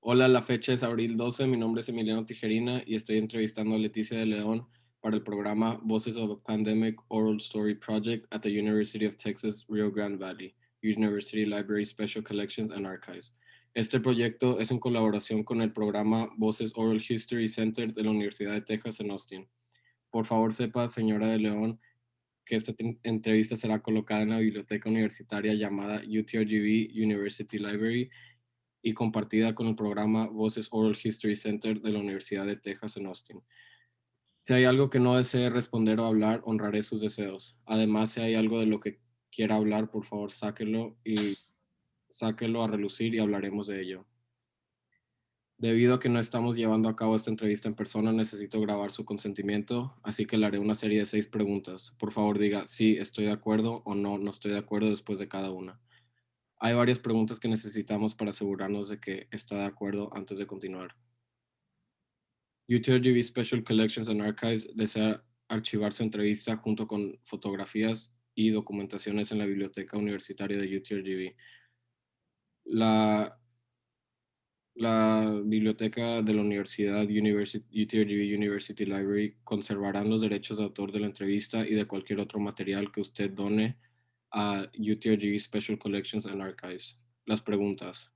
Hola, la fecha es abril 12. Mi nombre es Emiliano Tijerina y estoy entrevistando a Leticia de León para el programa Voices of a Pandemic Oral Story Project at the University of Texas Rio Grande Valley, University Library Special Collections and Archives. Este proyecto es en colaboración con el programa Voces Oral History Center de la Universidad de Texas en Austin. Por favor, sepa, señora de León, que esta entrevista será colocada en la biblioteca universitaria llamada UTRGV University Library y compartida con el programa Voces Oral History Center de la Universidad de Texas en Austin. Si hay algo que no desee responder o hablar, honraré sus deseos. Además, si hay algo de lo que quiera hablar, por favor, sáquelo a relucir y hablaremos de ello. Debido a que no estamos llevando a cabo esta entrevista en persona, necesito grabar su consentimiento, así que le haré una serie de 6 preguntas. Por favor, diga sí, estoy de acuerdo o no, no estoy de acuerdo después de cada una. Hay varias preguntas que necesitamos para asegurarnos de que está de acuerdo antes de continuar. UTRGV Special Collections and Archives desea archivar su entrevista junto con fotografías y documentaciones en la biblioteca universitaria de UTRGV. La biblioteca de la Universidad UTRGV University Library conservarán los derechos de autor de la entrevista y de cualquier otro material que usted done a UTRGV Special Collections and Archives. Las preguntas.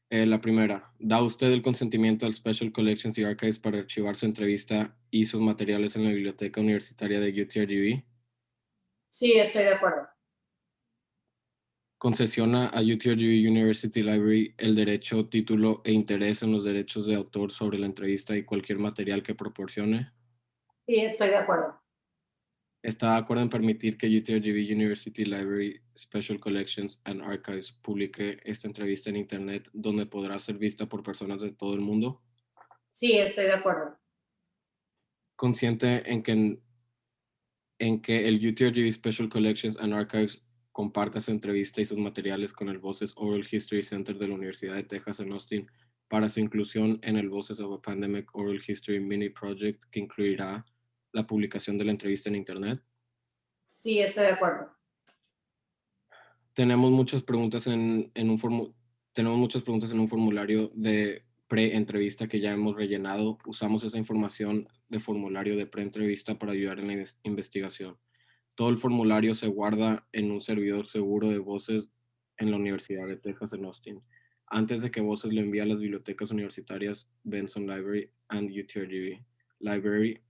La primera, ¿da usted el consentimiento al Special Collections y Archives para archivar su entrevista y sus materiales en la biblioteca universitaria de UTRGV? Sí, estoy de acuerdo. ¿Concesiona a UTRGV University Library el derecho, título e interés en los derechos de autor sobre la entrevista y cualquier material que proporcione? Sí, estoy de acuerdo. ¿Está de acuerdo en permitir que UTRGV University Library Special Collections and Archives publique esta entrevista en Internet donde podrá ser vista por personas de todo el mundo? Sí, estoy de acuerdo. ¿Consciente en que el UTRGV Special Collections and Archives comparta su entrevista y sus materiales con el Voces Oral History Center de la Universidad de Texas en Austin para su inclusión en el Voices of a Pandemic Oral History Mini Project que incluirá la publicación de la entrevista en Internet? Sí, estoy de acuerdo. Tenemos muchas preguntas tenemos muchas preguntas en un formulario de pre-entrevista que ya hemos rellenado. Usamos esa información de formulario de pre-entrevista para ayudar en la investigación. Todo el formulario se guarda en un servidor seguro de Voces en la Universidad de Texas en Austin. Antes de que Voces lo envíe a las bibliotecas universitarias Benson Library and UTRGV Library,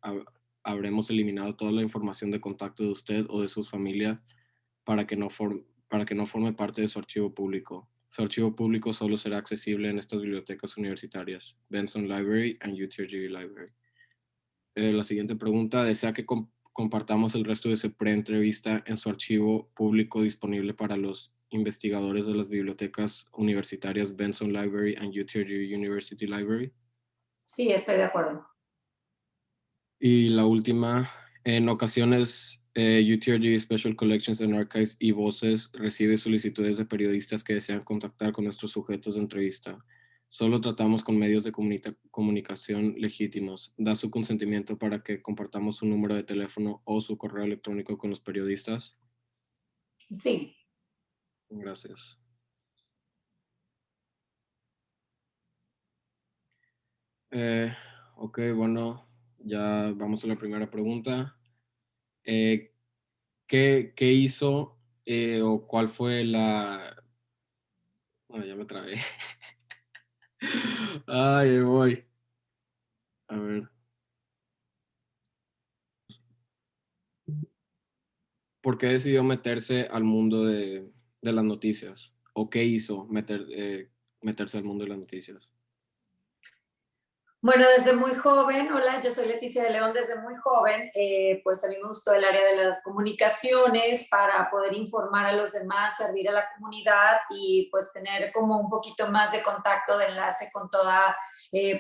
habremos eliminado toda la información de contacto de usted o de sus familias para que no forme parte de su archivo público. Su archivo público solo será accesible en estas bibliotecas universitarias, Benson Library and UTRGV Library. La siguiente pregunta, ¿desea que compartamos el resto de su pre-entrevista en su archivo público disponible para los investigadores de las bibliotecas universitarias Benson Library and UTRGV University Library? Sí, estoy de acuerdo. Y la última, en ocasiones UTRGV Special Collections and Archives y Voces recibe solicitudes de periodistas que desean contactar con nuestros sujetos de entrevista. Solo tratamos con medios de comunicación legítimos. ¿Da su consentimiento para que compartamos su número de teléfono o su correo electrónico con los periodistas? Sí. Gracias. Ok, bueno, ya vamos a la primera pregunta. Eh, ¿Qué hizo o cuál fue la... Bueno, ya me trabé. Ay, ahí voy. A ver. ¿Por qué decidió meterse al mundo de las noticias? ¿O qué hizo meterse al mundo de las noticias? Bueno, desde muy joven, hola, yo soy Leticia de León, desde muy joven, pues a mí me gustó el área de las comunicaciones para poder informar a los demás, servir a la comunidad y pues tener como un poquito más de contacto, de enlace con toda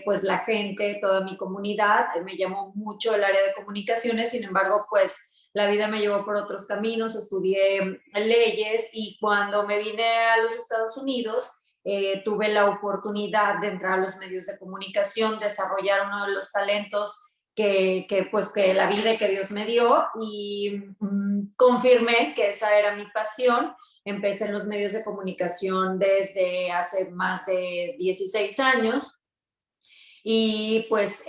pues la gente, toda mi comunidad. Me llamó mucho el área de comunicaciones, sin embargo, pues la vida me llevó por otros caminos, estudié leyes y cuando me vine a los Estados Unidos, tuve la oportunidad de entrar a los medios de comunicación, desarrollar uno de los talentos pues, que la vida y que Dios me dio y confirmé que esa era mi pasión. empecé en los medios de comunicación desde hace más de 16 años. Y pues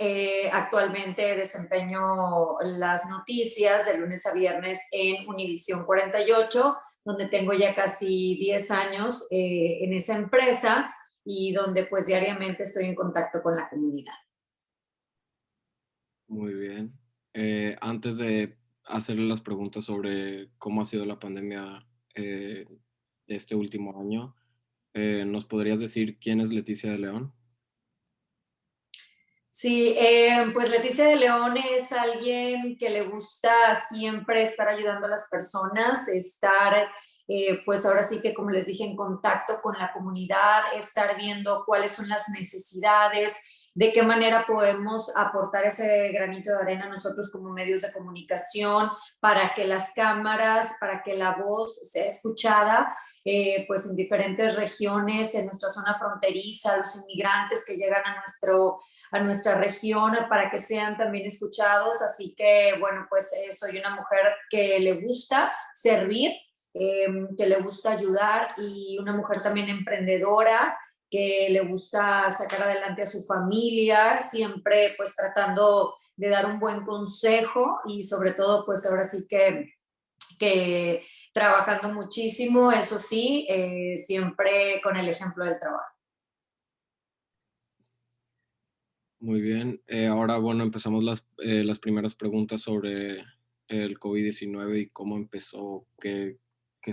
actualmente desempeño las noticias de lunes a viernes en Univisión 48, donde tengo ya casi 10 años en esa empresa y donde pues diariamente estoy en contacto con la comunidad. Muy bien. Antes de hacerle las preguntas sobre cómo ha sido la pandemia este último año, ¿nos podrías decir quién es Leticia de León? Sí, pues Leticia de León es alguien que le gusta siempre estar ayudando a las personas, estar, pues ahora sí que como les dije, en contacto con la comunidad, estar viendo cuáles son las necesidades, de qué manera podemos aportar ese granito de arena nosotros como medios de comunicación para que las cámaras, para que la voz sea escuchada. Pues en diferentes regiones, en nuestra zona fronteriza, los inmigrantes que llegan a nuestra región para que sean también escuchados. Así que, bueno, pues soy una mujer que le gusta servir, que le gusta ayudar y una mujer también emprendedora que le gusta sacar adelante a su familia, siempre pues tratando de dar un buen consejo y sobre todo pues ahora sí que trabajando muchísimo, eso sí, siempre con el ejemplo del trabajo. Muy bien. Ahora, bueno, empezamos las primeras preguntas sobre el COVID-19 y cómo empezó, qué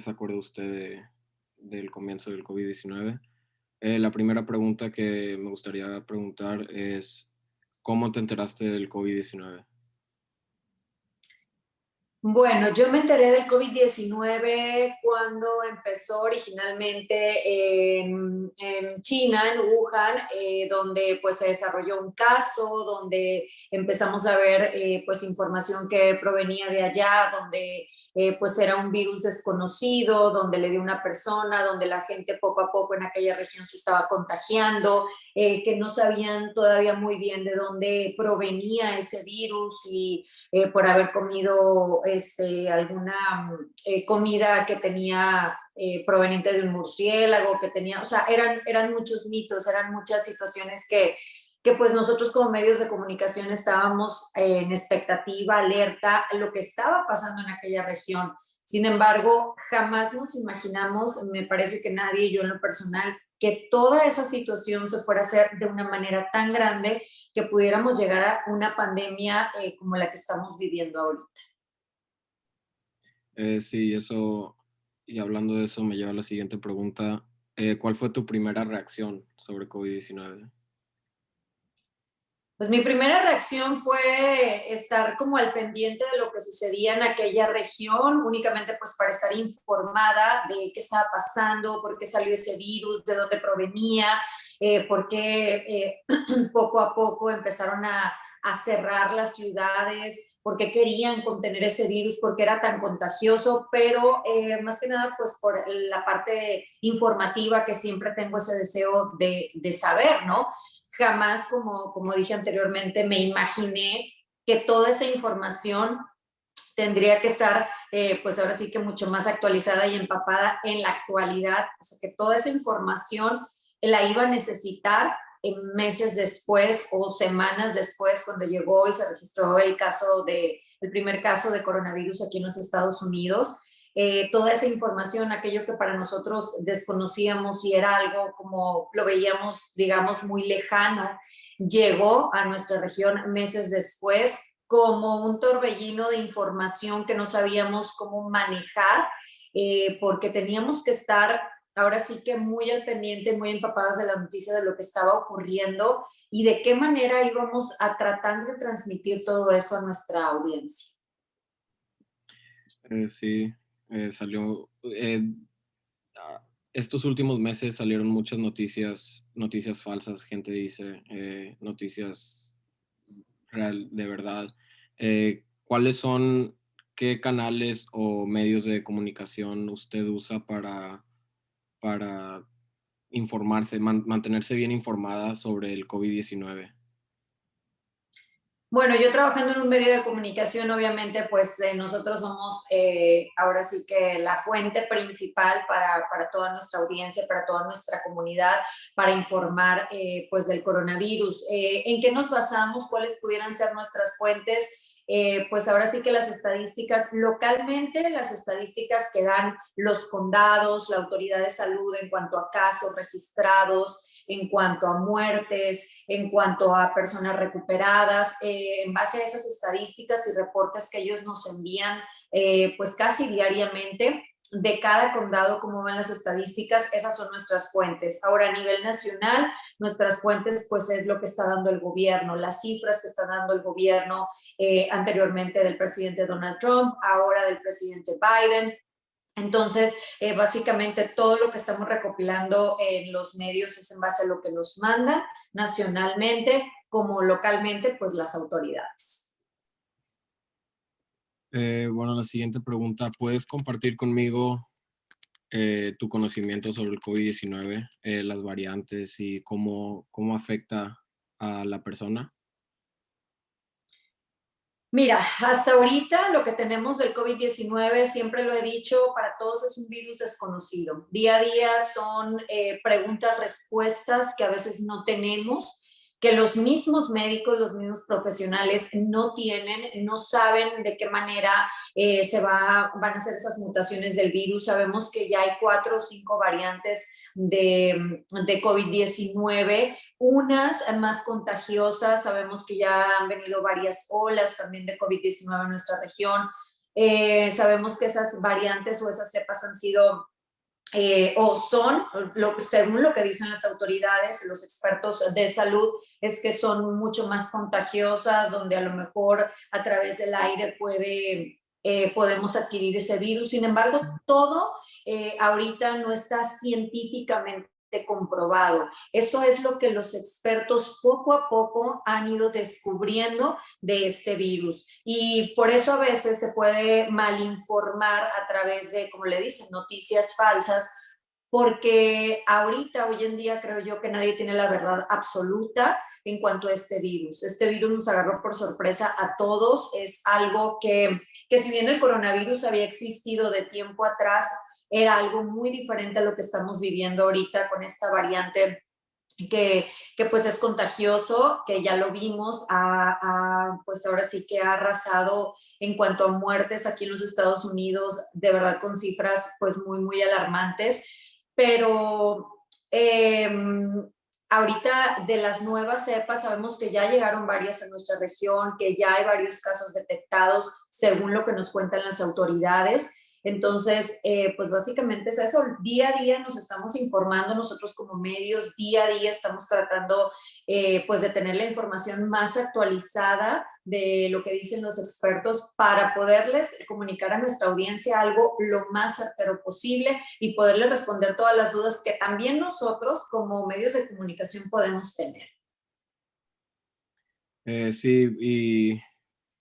se acuerda usted del comienzo del COVID-19. La primera pregunta que me gustaría preguntar es, ¿cómo te enteraste del COVID-19? Bueno, yo me enteré del COVID-19 cuando empezó originalmente en China, en Wuhan, donde pues se desarrolló un caso, donde empezamos a ver pues información que provenía de allá, donde pues era un virus desconocido, donde le dio una persona, donde la gente poco a poco en aquella región se estaba contagiando, que no sabían todavía muy bien de dónde provenía ese virus y por haber comido alguna comida que tenía proveniente de un murciélago, que tenía, o sea, eran muchos mitos, eran muchas situaciones que pues nosotros como medios de comunicación estábamos en expectativa, alerta, a lo que estaba pasando en aquella región. Sin embargo, jamás nos imaginamos, me parece que nadie, yo en lo personal, que toda esa situación se fuera a hacer de una manera tan grande que pudiéramos llegar a una pandemia como la que estamos viviendo ahorita. Sí, eso, y hablando de eso, me lleva a la siguiente pregunta. ¿Cuál fue tu primera reacción sobre COVID-19? Pues mi primera reacción fue estar como al pendiente de lo que sucedía en aquella región, únicamente pues para estar informada de qué estaba pasando, por qué salió ese virus, de dónde provenía, por qué poco a poco empezaron a cerrar las ciudades, por qué querían contener ese virus, por qué era tan contagioso, pero más que nada pues por la parte informativa que siempre tengo ese deseo de saber, ¿no? Jamás, como dije anteriormente, me imaginé que toda esa información tendría que estar, pues ahora sí que mucho más actualizada y empapada en la actualidad, o sea, que toda esa información la iba a necesitar en meses después o semanas después, cuando llegó y se registró el primer caso de coronavirus aquí en los Estados Unidos. Toda esa información, aquello que para nosotros desconocíamos y era algo como lo veíamos, digamos, muy lejano, llegó a nuestra región meses después como un torbellino de información que no sabíamos cómo manejar, porque teníamos que estar ahora sí que muy al pendiente, muy empapadas de la noticia de lo que estaba ocurriendo y de qué manera íbamos a tratar de transmitir todo eso a nuestra audiencia. Sí, salió, estos últimos meses salieron muchas noticias falsas, gente dice, noticias real, de verdad. ¿Cuáles son, qué canales o medios de comunicación usted usa para informarse, mantenerse bien informada sobre el COVID-19? Bueno, yo trabajando en un medio de comunicación, obviamente, pues nosotros somos ahora sí que la fuente principal para toda nuestra audiencia, para toda nuestra comunidad, para informar pues del coronavirus. ¿En qué nos basamos? ¿Cuáles pudieran ser nuestras fuentes? Pues ahora sí que las estadísticas, localmente las estadísticas que dan los condados, la autoridad de salud en cuanto a casos registrados, en cuanto a muertes, en cuanto a personas recuperadas, en base a esas estadísticas y reportes que ellos nos envían pues casi diariamente de cada condado, cómo van las estadísticas, esas son nuestras fuentes. Ahora, a nivel nacional, nuestras fuentes, pues es lo que está dando el gobierno, las cifras que está dando el gobierno anteriormente del presidente Donald Trump, ahora del presidente Biden. Entonces, básicamente todo lo que estamos recopilando en los medios es en base a lo que nos mandan nacionalmente como localmente, pues las autoridades. Bueno, la siguiente pregunta, ¿puedes compartir conmigo tu conocimiento sobre el COVID-19, las variantes y cómo afecta a la persona? Mira, hasta ahorita lo que tenemos del COVID-19, siempre lo he dicho, para todos es un virus desconocido. Día a día son preguntas, respuestas que a veces no tenemos, que los mismos médicos, los mismos profesionales no tienen, no saben de qué manera van a hacer esas mutaciones del virus. Sabemos que ya hay 4 o 5 variantes de COVID-19, unas más contagiosas. Sabemos que ya han venido varias olas también de COVID-19 en nuestra región. Sabemos que esas variantes o esas cepas han sido o son, según lo que dicen las autoridades, los expertos de salud, es que son mucho más contagiosas, donde a lo mejor a través del aire podemos adquirir ese virus. Sin embargo, todo ahorita no está científicamente comprobado. Eso es lo que los expertos poco a poco han ido descubriendo de este virus. Y por eso a veces se puede malinformar a través de, como le dicen, noticias falsas, porque ahorita, hoy en día, creo yo que nadie tiene la verdad absoluta en cuanto a este virus. Este virus nos agarró por sorpresa a todos. Es algo que si bien el coronavirus había existido de tiempo atrás, era algo muy diferente a lo que estamos viviendo ahorita con esta variante que pues es contagioso, que ya lo vimos, pues ahora sí que ha arrasado en cuanto a muertes aquí en los Estados Unidos, de verdad con cifras pues muy, muy alarmantes, pero eh, ahorita de las nuevas cepas sabemos que ya llegaron varias a nuestra región, que ya hay varios casos detectados según lo que nos cuentan las autoridades. Entonces, pues básicamente es eso, día a día nos estamos informando nosotros como medios, día a día estamos tratando pues de tener la información más actualizada de lo que dicen los expertos para poderles comunicar a nuestra audiencia algo lo más certero posible y poderles responder todas las dudas que también nosotros como medios de comunicación podemos tener. Sí, y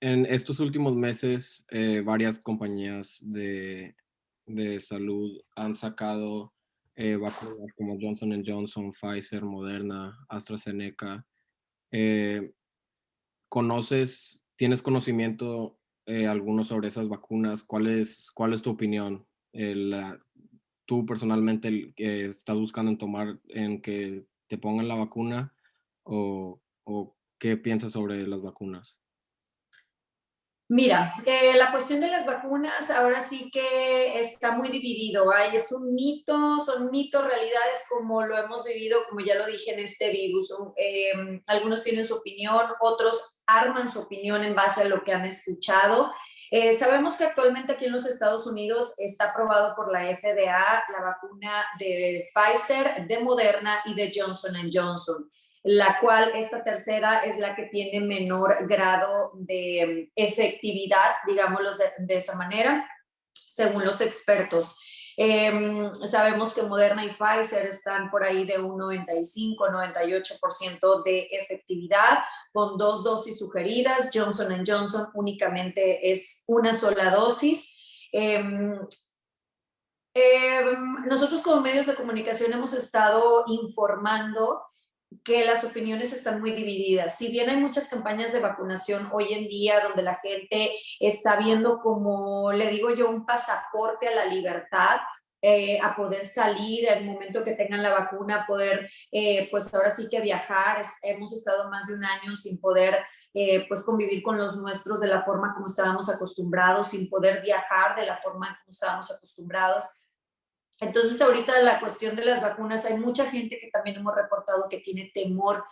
en estos últimos meses, varias compañías de salud han sacado vacunas como Johnson Johnson, Pfizer, Moderna, AstraZeneca. Eh, tienes conocimiento alguno sobre esas vacunas? ¿Cuál es tu opinión? ¿Tú personalmente estás buscando en que te pongan la vacuna o qué piensas sobre las vacunas? Mira, la cuestión de las vacunas ahora sí que está muy dividido. Es un mito, son mitos, realidades como lo hemos vivido, como ya lo dije en este virus. Algunos tienen su opinión, otros arman su opinión en base a lo que han escuchado. Sabemos que actualmente aquí en los Estados Unidos está aprobado por la FDA la vacuna de Pfizer, de Moderna y de Johnson Johnson, la cual esta tercera es la que tiene menor grado de efectividad, digámoslo de esa manera, según los expertos. Sabemos que Moderna y Pfizer están por ahí de un 95-98% de efectividad con 2 dosis sugeridas. Johnson Johnson únicamente es una sola dosis. Nosotros como medios de comunicación hemos estado informando que las opiniones están muy divididas. Si bien hay muchas campañas de vacunación hoy en día donde la gente está viendo como, le digo yo, un pasaporte a la libertad, a poder salir al momento que tengan la vacuna, poder, pues ahora sí que viajar. Hemos estado más de un año sin poder, pues convivir con los nuestros de la forma como estábamos acostumbrados, sin poder viajar de la forma como estábamos acostumbrados. Entonces, ahorita la cuestión de las vacunas, hay mucha gente que también hemos reportado que tiene temor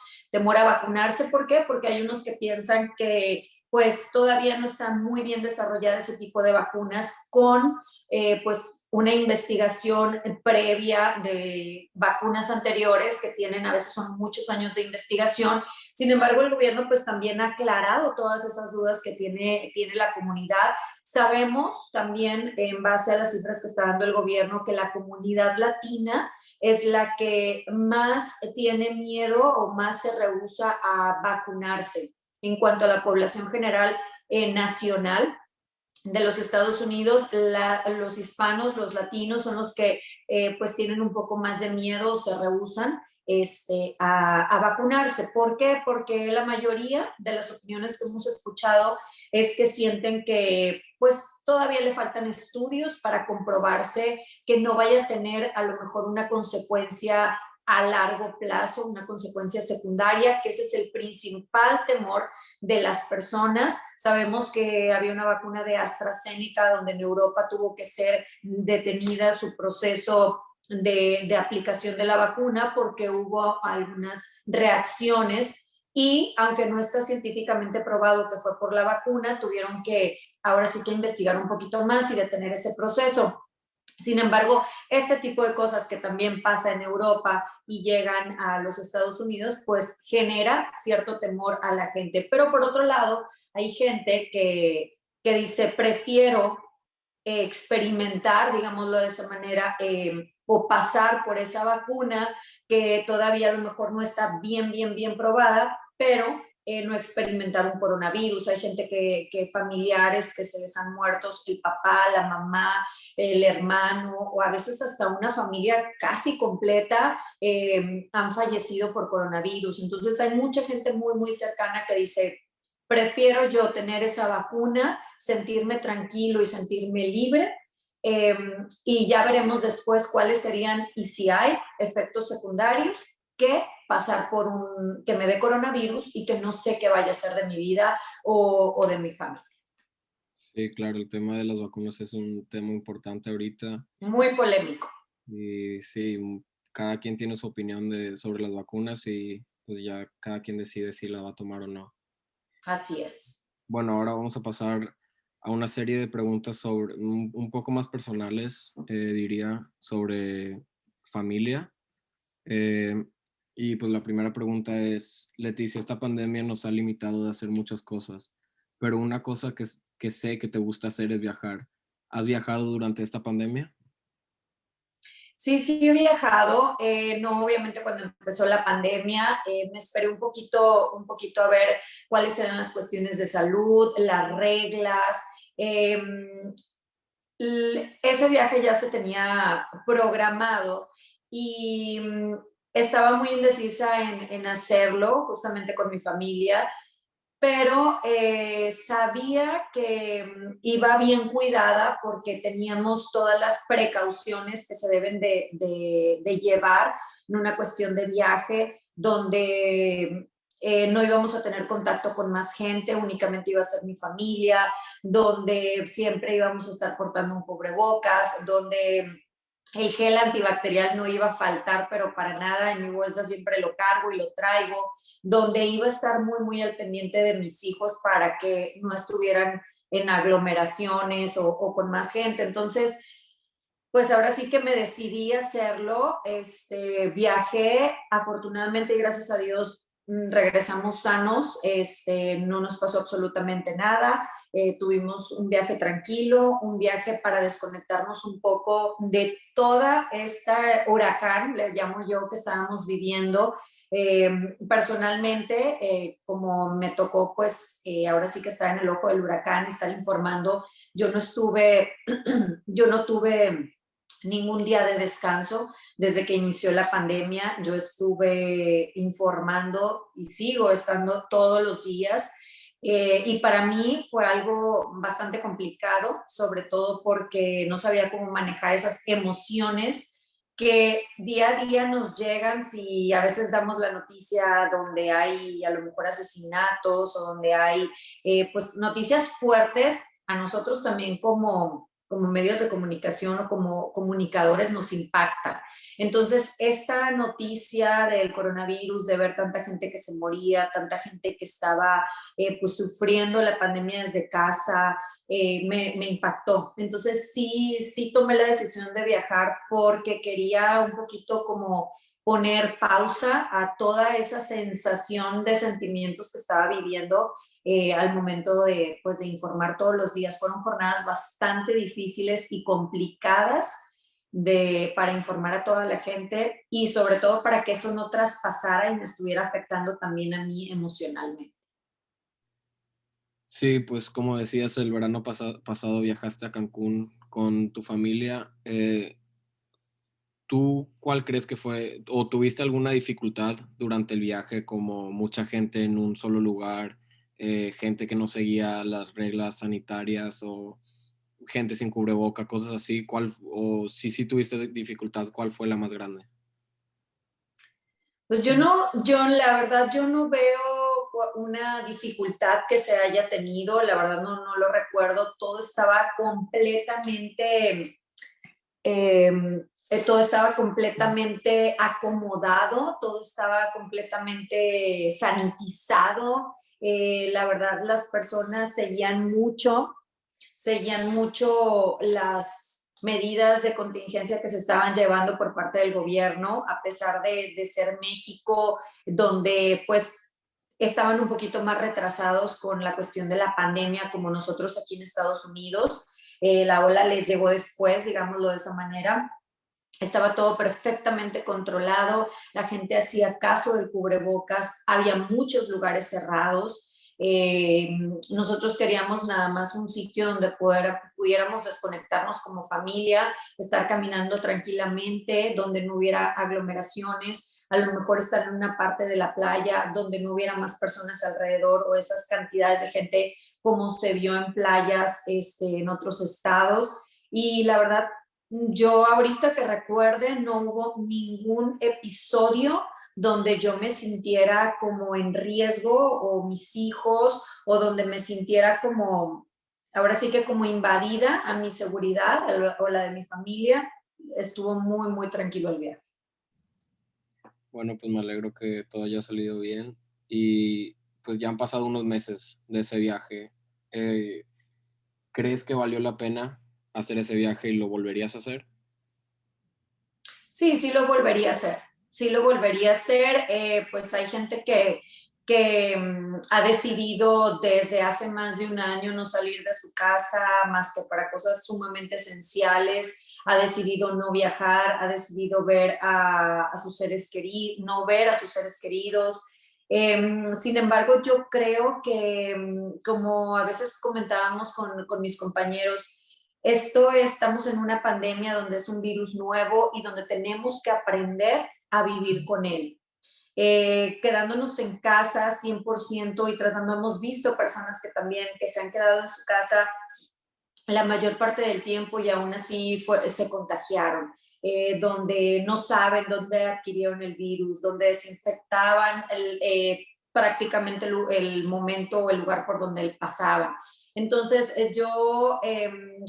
a vacunarse. ¿Por qué? Porque hay unos que piensan que pues todavía no está muy bien desarrollada ese tipo de vacunas con pues una investigación previa de vacunas anteriores que tienen, a veces son muchos años de investigación. Sin embargo, el gobierno pues también ha aclarado todas esas dudas que tiene la comunidad. Sabemos también, en base a las cifras que está dando el gobierno, que la comunidad latina es la que más tiene miedo o más se rehúsa a vacunarse. En cuanto a la población general nacional de los Estados Unidos, los hispanos, los latinos son los que pues tienen un poco más de miedo o se rehúsan a vacunarse. ¿Por qué? Porque la mayoría de las opiniones que hemos escuchado es que sienten que pues todavía le faltan estudios para comprobarse que no vaya a tener a lo mejor una consecuencia a largo plazo, una consecuencia secundaria, que ese es el principal temor de las personas. Sabemos que había una vacuna de AstraZeneca donde en Europa tuvo que ser detenida su proceso de aplicación de la vacuna porque hubo algunas reacciones y aunque no está científicamente probado que fue por la vacuna, tuvieron que ahora sí que investigar un poquito más y detener ese proceso. Sin embargo, este tipo de cosas que también pasa en Europa y llegan a los Estados Unidos, pues genera cierto temor a la gente. Pero por otro lado, hay gente que dice, prefiero experimentar, digámoslo de esa manera, o pasar por esa vacuna que todavía a lo mejor no está bien probada, pero no experimentar un coronavirus. Hay gente familiares que se les han muerto, el papá, la mamá, el hermano, o a veces hasta una familia casi completa han fallecido por coronavirus. Entonces hay mucha gente muy cercana que dice, prefiero yo tener esa vacuna, sentirme tranquilo y sentirme libre, y ya veremos después cuáles serían y si hay efectos secundarios, que pasar por que me dé coronavirus y que no sé qué vaya a ser de mi vida o de mi familia. Sí, claro, el tema de las vacunas es un tema importante ahorita. Muy polémico. Y sí, cada quien tiene su opinión sobre las vacunas y pues ya cada quien decide si la va a tomar o no. Así es. Bueno, ahora vamos a pasar a una serie de preguntas sobre un poco más personales, diría, sobre familia. Eh, y pues la primera pregunta es, Leticia, esta pandemia nos ha limitado de hacer muchas cosas, pero una cosa que sé que te gusta hacer es viajar. ¿Has viajado durante esta pandemia? Sí, he viajado, no obviamente cuando empezó la pandemia, me esperé un poquito a ver cuáles eran las cuestiones de salud, las reglas. eh, Ese viaje ya se tenía programado y estaba muy indecisa en hacerlo justamente con mi familia, pero sabía que iba bien cuidada porque teníamos todas las precauciones que se deben de llevar en una cuestión de viaje, donde no íbamos a tener contacto con más gente, únicamente iba a ser mi familia, donde siempre íbamos a estar portando un cubrebocas, donde el gel antibacterial no iba a faltar, pero para nada, en mi bolsa siempre lo cargo y lo traigo, donde iba a estar muy al pendiente de mis hijos para que no estuvieran en aglomeraciones o con más gente. Entonces, pues ahora sí que me decidí a hacerlo. Viajé, afortunadamente y gracias a Dios regresamos sanos, no nos pasó absolutamente nada. Tuvimos un viaje tranquilo, un viaje para desconectarnos un poco de toda esta huracán, le llamo yo, que estábamos viviendo. Eh, Personalmente, como me tocó, pues ahora sí que estar en el ojo del huracán, estar informando, yo no tuve ningún día de descanso. Desde que inició la pandemia, yo estuve informando y sigo estando todos los días. Y para mí fue algo bastante complicado, sobre todo porque no sabía cómo manejar esas emociones que día a día nos llegan si a veces damos la noticia donde hay a lo mejor asesinatos o donde hay pues noticias fuertes. A nosotros también como medios de comunicación o como comunicadores nos impacta. Entonces, esta noticia del coronavirus, de ver tanta gente que se moría, tanta gente que estaba pues sufriendo la pandemia desde casa, me impactó. Entonces, sí tomé la decisión de viajar porque quería un poquito como poner pausa a toda esa sensación de sentimientos que estaba viviendo al momento de, pues, de informar todos los días. Fueron jornadas bastante difíciles y complicadas para informar a toda la gente y sobre todo para que eso no traspasara y me estuviera afectando también a mí emocionalmente. Sí, pues como decías, el verano pasado viajaste a Cancún con tu familia. ¿Tú cuál crees que fue, o tuviste alguna dificultad durante el viaje, como mucha gente en un solo lugar, gente que no seguía las reglas sanitarias o gente sin cubreboca, cosas así? O si sí tuviste dificultad, ¿cuál fue la más grande? Pues yo la verdad, yo no veo una dificultad que se haya tenido, la verdad no lo recuerdo, todo estaba completamente acomodado, todo estaba completamente sanitizado, la verdad las personas seguían mucho las medidas de contingencia que se estaban llevando por parte del gobierno, a pesar de ser México, donde pues estaban un poquito más retrasados con la cuestión de la pandemia, como nosotros aquí en Estados Unidos. La ola les llegó después, digámoslo de esa manera. Estaba todo perfectamente controlado, la gente hacía caso del cubrebocas, había muchos lugares cerrados. Nosotros queríamos nada más un sitio donde pudiéramos desconectarnos como familia, estar caminando tranquilamente, donde no hubiera aglomeraciones, a lo mejor estar en una parte de la playa donde no hubiera más personas alrededor o esas cantidades de gente como se vio en playas en otros estados. Y la verdad, yo ahorita que recuerde, no hubo ningún episodio donde yo me sintiera como en riesgo o mis hijos o donde me sintiera como, ahora sí que como invadida a mi seguridad o la de mi familia. Estuvo muy tranquilo el viaje. Bueno, pues me alegro que todo haya salido bien y pues ya han pasado unos meses de ese viaje. Eh, ¿Crees que valió la pena hacer ese viaje y lo volverías a hacer? Sí, sí lo volvería a hacer. Sí lo volvería a hacer. Pues hay gente que ha decidido desde hace más de un año no salir de su casa más que para cosas sumamente esenciales. Ha decidido no viajar, ha decidido ver a sus seres queridos, no ver a sus seres queridos. Sin embargo, yo creo que, como a veces comentábamos con mis compañeros, estamos en una pandemia donde es un virus nuevo y donde tenemos que aprender a vivir con él. Quedándonos en casa 100% y tratando, hemos visto personas que también que se han quedado en su casa la mayor parte del tiempo y aún así se contagiaron, donde no saben dónde adquirieron el virus, donde desinfectaban prácticamente el momento o el lugar por donde él pasaba. Entonces, yo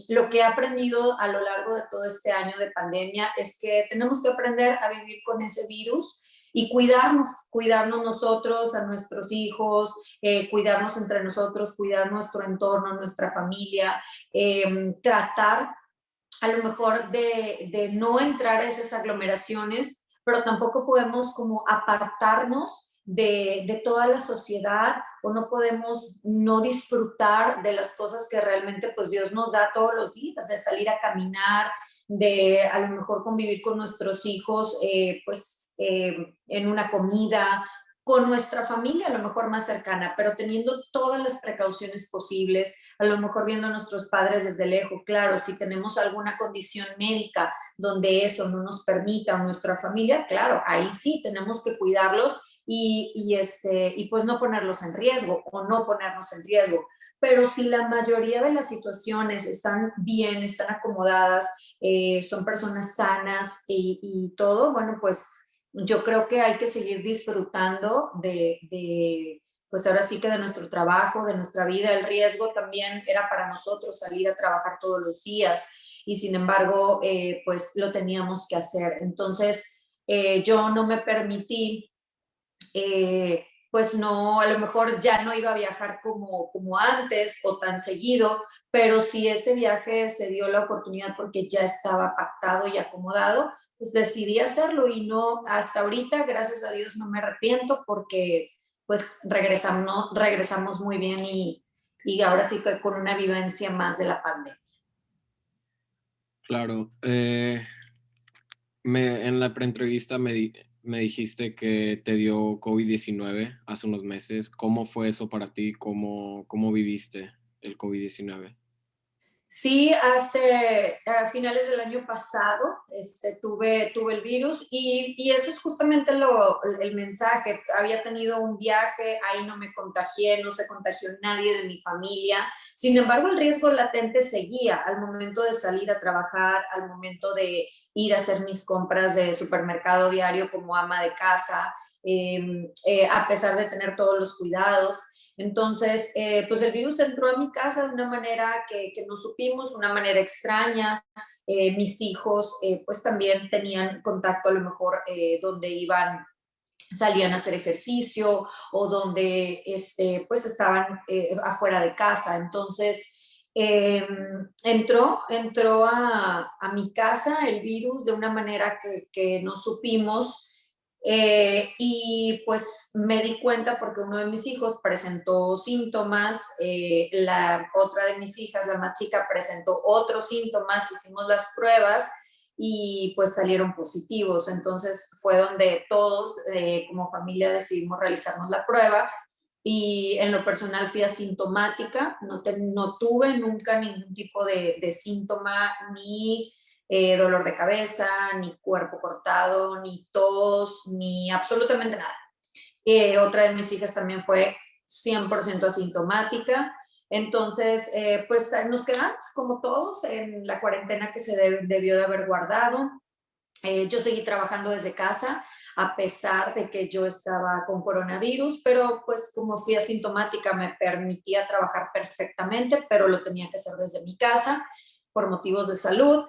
lo que he aprendido a lo largo de todo este año de pandemia es que tenemos que aprender a vivir con ese virus y cuidarnos nosotros, a nuestros hijos, cuidarnos entre nosotros, cuidar nuestro entorno, nuestra familia, tratar a lo mejor de no entrar a esas aglomeraciones, pero tampoco podemos como apartarnos de toda la sociedad o no podemos no disfrutar de las cosas que realmente pues Dios nos da todos los días, de salir a caminar, de a lo mejor convivir con nuestros hijos en una comida. con nuestra familia a lo mejor más cercana, pero teniendo todas las precauciones posibles, a lo mejor viendo a nuestros padres desde lejos. Claro, si tenemos alguna condición médica donde eso no nos permita, o nuestra familia, claro, ahí sí tenemos que cuidarlos y pues no ponerlos en riesgo o no ponernos en riesgo. Pero si la mayoría de las situaciones están bien, están acomodadas, son personas sanas y todo, bueno, pues yo creo que hay que seguir disfrutando pues ahora sí que de nuestro trabajo, de nuestra vida. El riesgo también era para nosotros salir a trabajar todos los días y sin embargo, pues lo teníamos que hacer. Entonces, yo no me permití, pues no, a lo mejor ya no iba a viajar como antes o tan seguido, pero si ese viaje se dio la oportunidad porque ya estaba pactado y acomodado, pues decidí hacerlo y no, hasta ahorita, gracias a Dios, no me arrepiento porque pues regresamos muy bien y ahora sí que con una vivencia más de la pandemia. Claro. En la preentrevista me dijiste que te dio COVID-19 hace unos meses. ¿Cómo fue eso para ti? ¿Cómo viviste el COVID-19? Sí, hace a finales del año pasado tuve el virus y eso es justamente el mensaje. Había tenido un viaje, ahí no me contagié, no se contagió nadie de mi familia. Sin embargo, el riesgo latente seguía al momento de salir a trabajar, al momento de ir a hacer mis compras de supermercado diario como ama de casa, a pesar de tener todos los cuidados. Entonces, pues el virus entró a mi casa de una manera que no supimos, una manera extraña. Mis hijos pues también tenían contacto a lo mejor donde iban, salían a hacer ejercicio o donde pues estaban afuera de casa. Entonces, entró a mi casa el virus de una manera que no supimos. Y pues me di cuenta porque uno de mis hijos presentó síntomas, la otra de mis hijas, la más chica, presentó otros síntomas, hicimos las pruebas y pues salieron positivos. Entonces fue donde todos como familia decidimos realizarnos la prueba y en lo personal fui asintomática, no tuve nunca ningún tipo de síntoma ni dolor de cabeza, ni cuerpo cortado, ni tos, ni absolutamente nada. Otra de mis hijas también fue 100% asintomática. Entonces, pues nos quedamos como todos en la cuarentena que se debió de haber guardado. Yo seguí trabajando desde casa a pesar de que yo estaba con coronavirus, pero pues como fui asintomática me permitía trabajar perfectamente, pero lo tenía que hacer desde mi casa por motivos de salud.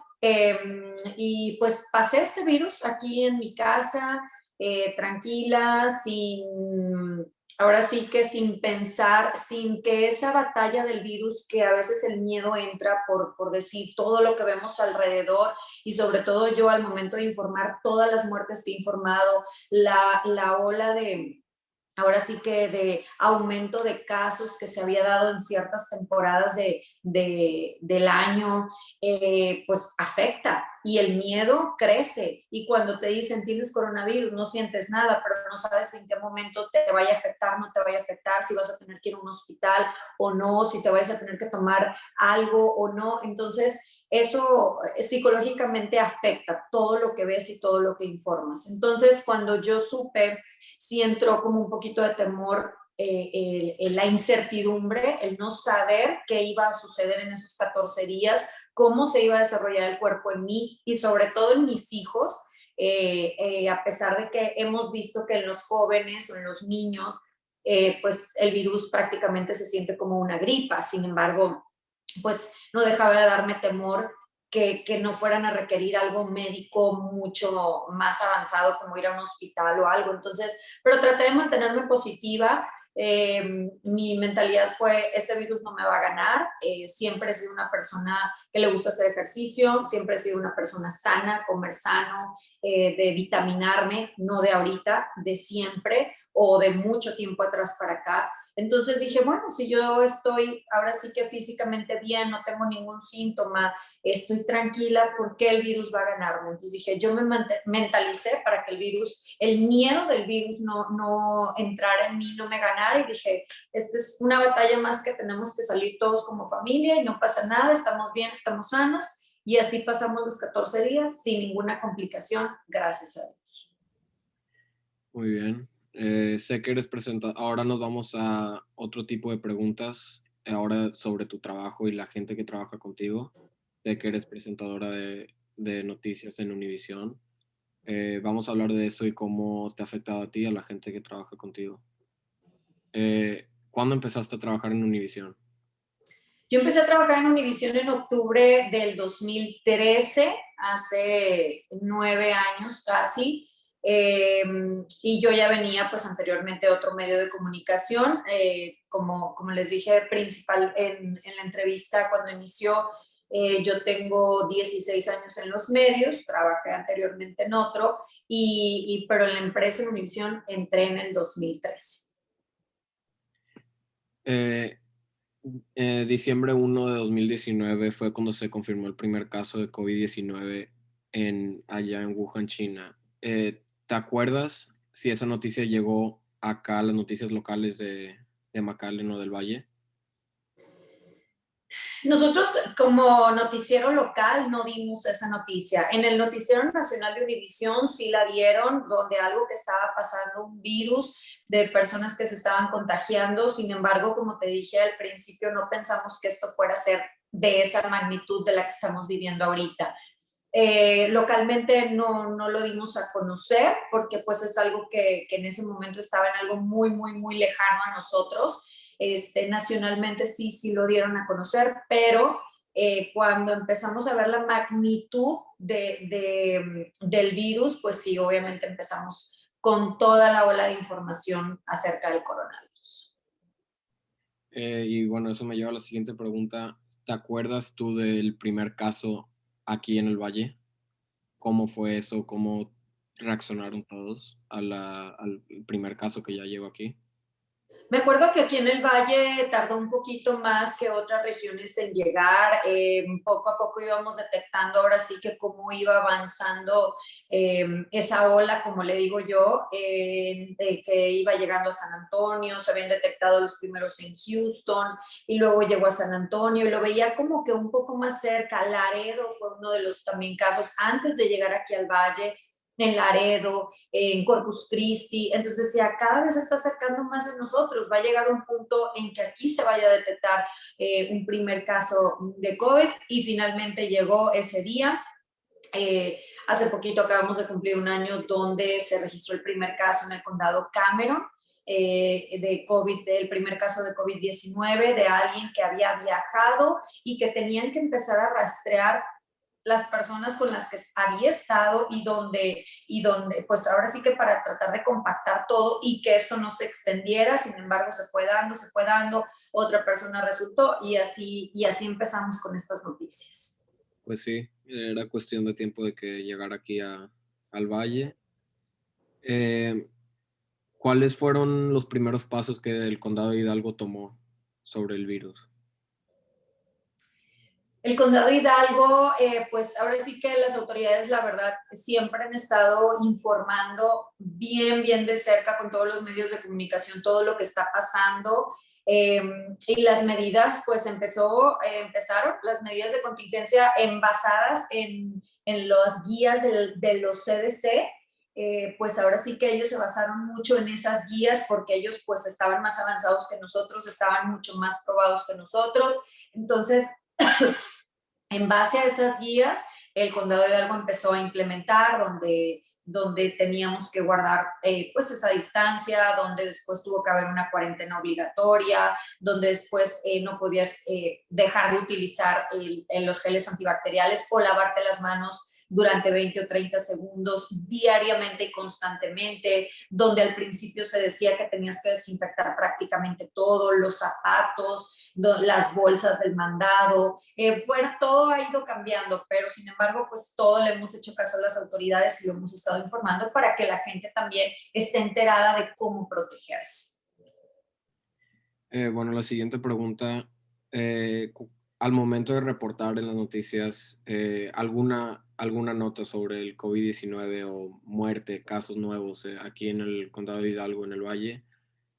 Y pues pasé este virus aquí en mi casa, tranquila, ahora sí que sin pensar, sin que esa batalla del virus, que a veces el miedo entra por decir todo lo que vemos alrededor y sobre todo yo al momento de informar todas las muertes que he informado, la ola de, ahora sí que de aumento de casos que se había dado en ciertas temporadas del año, pues afecta y el miedo crece. Y cuando te dicen tienes coronavirus, no sientes nada, pero no sabes en qué momento te vaya a afectar, no te vaya a afectar, si vas a tener que ir a un hospital o no, si te vayas a tener que tomar algo o no. Entonces, eso psicológicamente afecta todo lo que ves y todo lo que informas. Entonces, cuando yo supe, sí entró como un poquito de temor, la incertidumbre, el no saber qué iba a suceder en esos 14 días, cómo se iba a desarrollar el cuerpo en mí y sobre todo en mis hijos, a pesar de que hemos visto que en los jóvenes o en los niños, pues el virus prácticamente se siente como una gripa. Sin embargo, pues no dejaba de darme temor que no fueran a requerir algo médico mucho más avanzado como ir a un hospital o algo. Entonces, pero traté de mantenerme positiva. Mi mentalidad fue, este virus no me va a ganar. Siempre he sido una persona que le gusta hacer ejercicio, siempre he sido una persona sana, comer sano, de vitaminarme, no de ahorita, de siempre o de mucho tiempo atrás para acá. Entonces dije, bueno, si yo estoy ahora sí que físicamente bien, no tengo ningún síntoma, estoy tranquila, ¿por qué el virus va a ganarme? Entonces dije, yo me mentalicé para que el virus, el miedo del virus no entrara en mí, no me ganara, y dije, esta es una batalla más que tenemos que salir todos como familia y no pasa nada, estamos bien, estamos sanos, y así pasamos los 14 días sin ninguna complicación, gracias a Dios. Muy bien. Sé que eres presentador. Ahora nos vamos a otro tipo de preguntas, ahora sobre tu trabajo y la gente que trabaja contigo. Sé que eres presentadora de noticias en Univisión. Vamos a hablar de eso y cómo te ha afectado a ti y a la gente que trabaja contigo. ¿Cuándo empezaste a trabajar en Univisión? Yo empecé a trabajar en Univisión en octubre del 2013, hace 9 años casi, y yo ya venía pues anteriormente de otro medio de comunicación, como les dije principal en la entrevista cuando inició, yo tengo 16 años en los medios, trabajé anteriormente en otro, pero en la empresa en Univisión entré en el 2013. Eh, Diciembre 1 de 2019 fue cuando se confirmó el primer caso de COVID-19 allá en Wuhan, China. ¿Te acuerdas si esa noticia llegó acá a las noticias locales de McAllen o del Valle? Nosotros como noticiero local no dimos esa noticia. En el noticiero nacional de Univisión sí la dieron, donde algo que estaba pasando, un virus de personas que se estaban contagiando. Sin embargo, como te dije al principio, no pensamos que esto fuera a ser de esa magnitud de la que estamos viviendo ahorita. Localmente no lo dimos a conocer porque pues es algo que en ese momento estaba en algo muy lejano a nosotros. Nacionalmente sí lo dieron a conocer, pero cuando empezamos a ver la magnitud del virus, pues sí, obviamente empezamos con toda la ola de información acerca del coronavirus. Y bueno, eso me lleva a la siguiente pregunta. ¿Te acuerdas tú del primer caso aquí en el Valle? ¿Cómo fue eso? ¿Cómo reaccionaron todos al primer caso que ya llegó aquí? Me acuerdo que aquí en el Valle tardó un poquito más que otras regiones en llegar. Poco a poco íbamos detectando ahora sí que cómo iba avanzando esa ola, como le digo yo, de que iba llegando a San Antonio. Se habían detectado los primeros en Houston y luego llegó a San Antonio y lo veía como que un poco más cerca. Laredo fue uno de los también casos antes de llegar aquí al Valle, en Laredo, en Corpus Christi. Entonces, ya cada vez se está acercando más a nosotros. Va a llegar un punto en que aquí se vaya a detectar un primer caso de COVID y finalmente llegó ese día. Hace poquito acabamos de cumplir un año donde se registró el primer caso en el condado Cameron, de COVID, del primer caso de COVID-19, de alguien que había viajado y que tenían que empezar a rastrear las personas con las que había estado y donde, pues ahora sí que para tratar de compactar todo y que esto no se extendiera. Sin embargo, se fue dando, otra persona resultó y así empezamos con estas noticias. Pues sí, era cuestión de tiempo de que llegara aquí al Valle. Eh, ¿Cuáles fueron los primeros pasos que el condado de Hidalgo tomó sobre el virus? El condado Hidalgo, pues ahora sí que las autoridades, la verdad, siempre han estado informando bien de cerca con todos los medios de comunicación todo lo que está pasando. Y las medidas, pues empezaron las medidas de contingencia basadas en las guías de los CDC. Pues ahora sí que ellos se basaron mucho en esas guías porque ellos pues estaban más avanzados que nosotros, estaban mucho más probados que nosotros. Entonces, en base a esas guías, el condado de Hidalgo empezó a implementar donde teníamos que guardar pues esa distancia, donde después tuvo que haber una cuarentena obligatoria, donde después no podías dejar de utilizar los geles antibacteriales o lavarte las manos durante 20 o 30 segundos diariamente y constantemente, donde al principio se decía que tenías que desinfectar prácticamente todo, los zapatos, las bolsas del mandado. Bueno, todo ha ido cambiando, pero sin embargo, pues todo le hemos hecho caso a las autoridades y lo hemos estado informando para que la gente también esté enterada de cómo protegerse. Bueno, la siguiente pregunta, al momento de reportar en las noticias alguna nota sobre el COVID-19 o muerte, casos nuevos aquí en el condado de Hidalgo, en el Valle,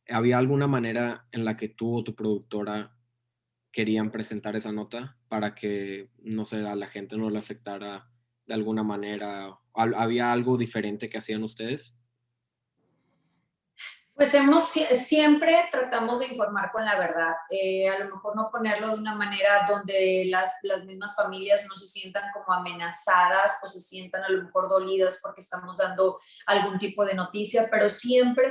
¿había alguna manera en la que tú o tu productora querían presentar esa nota para que, no sé, a la gente no le afectara de alguna manera? ¿Había algo diferente que hacían ustedes? Pues siempre tratamos de informar con la verdad, a lo mejor no ponerlo de una manera donde las mismas familias no se sientan como amenazadas o se sientan a lo mejor dolidas porque estamos dando algún tipo de noticia, pero siempre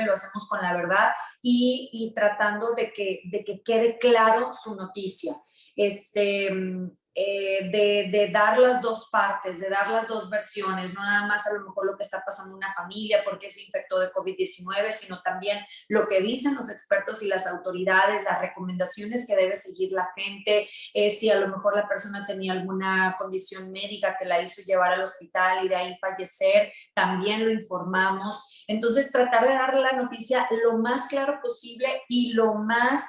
lo hacemos con la verdad y tratando de que quede claro su noticia. Este, de dar las dos partes, de dar las dos versiones, no nada más a lo mejor lo que está pasando en una familia porque se infectó de COVID-19, sino también lo que dicen los expertos y las autoridades, las recomendaciones que debe seguir la gente, si a lo mejor la persona tenía alguna condición médica que la hizo llevar al hospital y de ahí fallecer, también lo informamos. Entonces, tratar de dar la noticia lo más claro posible y lo más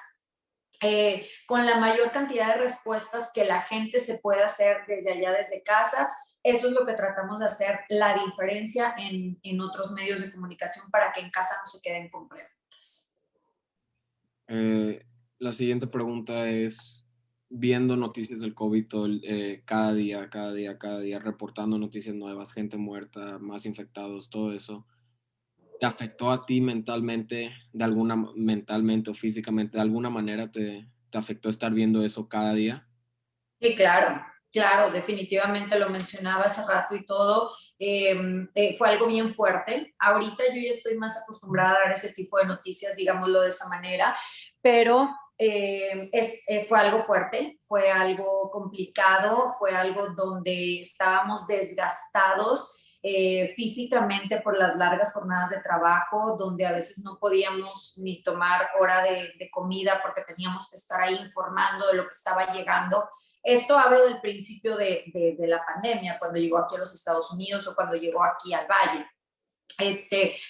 con la mayor cantidad de respuestas que la gente se pueda hacer desde allá, desde casa. Eso es lo que tratamos de hacer, la diferencia en otros medios de comunicación para que en casa no se queden con preguntas. Eh, la siguiente pregunta es, viendo noticias del COVID cada día, reportando noticias nuevas, gente muerta, más infectados, todo eso, ¿te afectó a ti mentalmente o físicamente, de alguna manera te afectó estar viendo eso cada día? Sí, claro, definitivamente lo mencionaba hace rato y todo. Fue algo bien fuerte. Ahorita yo ya estoy más acostumbrada a dar ese tipo de noticias, digámoslo de esa manera, pero fue algo fuerte, fue algo complicado, fue algo donde estábamos desgastados físicamente por las largas jornadas de trabajo, donde a veces no podíamos ni tomar hora de comida porque teníamos que estar ahí informando de lo que estaba llegando. Esto hablo del principio de la pandemia, cuando llegó aquí a los Estados Unidos o cuando llegó aquí al Valle.